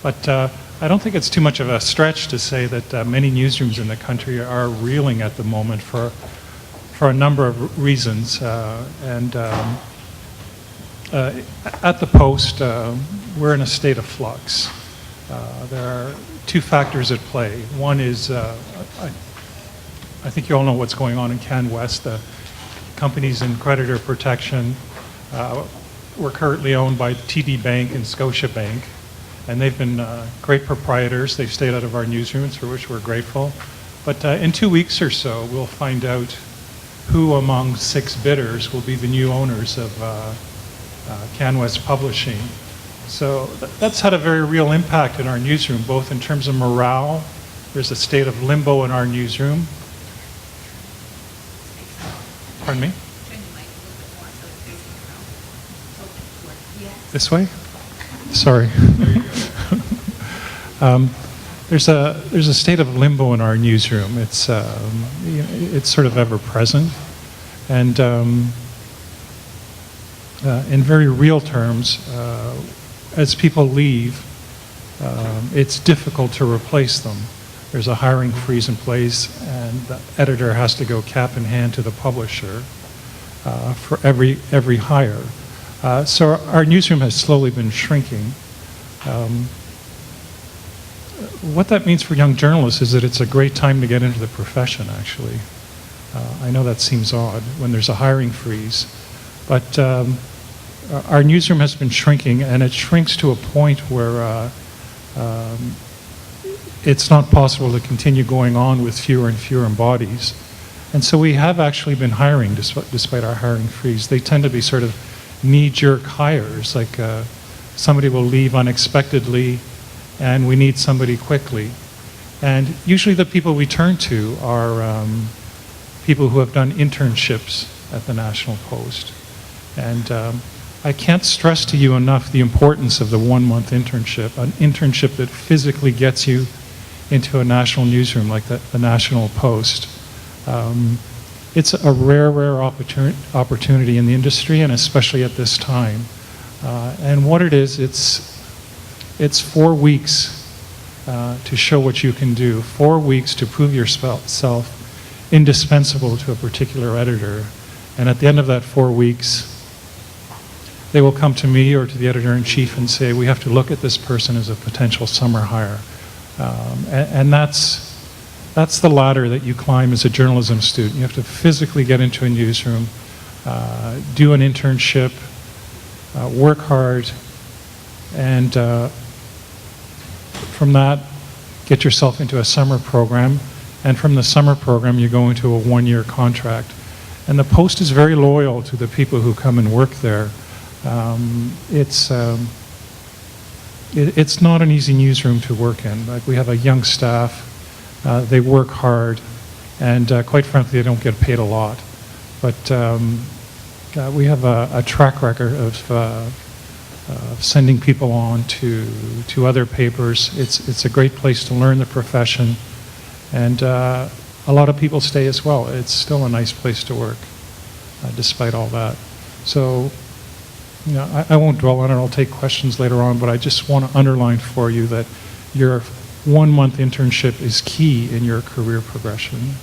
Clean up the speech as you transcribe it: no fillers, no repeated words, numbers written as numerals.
But I don't think it's too much of a stretch to say that many newsrooms in the country are reeling at the moment for a number of reasons. At the Post, we're in a state of flux. There are two factors at play. One is, I think you all know what's going on in CanWest. The companies in creditor protection, we're currently owned by TD Bank and Scotiabank, and they've been great proprietors. They've stayed out of our newsrooms, for which we're grateful. But in 2 weeks or so, we'll find out who among 6 bidders will be the new owners of CanWest Publishing. So that's had a very real impact in our newsroom, both in terms of morale. There's a state of limbo in our newsroom. Pardon me? This way? Sorry. There's a state of limbo in our newsroom. It's sort of ever present, and in very real terms, as people leave, it's difficult to replace them. There's a hiring freeze in place, and the editor has to go cap in hand to the publisher for every hire. So our newsroom has slowly been shrinking. What that means for young journalists is that it's a great time to get into the profession, actually. I know that seems odd when there's a hiring freeze, but our newsroom has been shrinking, and it shrinks to a point where it's not possible to continue going on with fewer and fewer bodies. And so we have actually been hiring despite our hiring freeze. They tend to be sort of knee-jerk hires, like somebody will leave unexpectedly and we need somebody quickly. And usually the people we turn to are people who have done internships at the National Post. And I can't stress to you enough the importance of the 1-month internship, an internship that physically gets you into a national newsroom like the National Post. It's a rare opportunity in the industry, and especially at this time. And what it is, it's 4 weeks to show what you can do, 4 weeks to prove yourself indispensable to a particular editor. And at the end of that 4 weeks, they will come to me or to the editor-in-chief and say, we have to look at this person as a potential summer hire. And that's the ladder that you climb as a journalism student. You have to physically get into a newsroom, do an internship, work hard, and from that, get yourself into a summer program. And from the summer program, you go into a 1-year contract. And the Post is very loyal to the people who come and work there. It's not an easy newsroom to work in. Like, we have a young staff. They work hard, and quite frankly, they don't get paid a lot. But we have a track record of sending people on to other papers. It's a great place to learn the profession, and a lot of people stay as well. It's still a nice place to work, despite all that. So, you know, I won't dwell on it. I'll take questions later on, but I just want to underline for you that your 1-month internship is key in your career progression.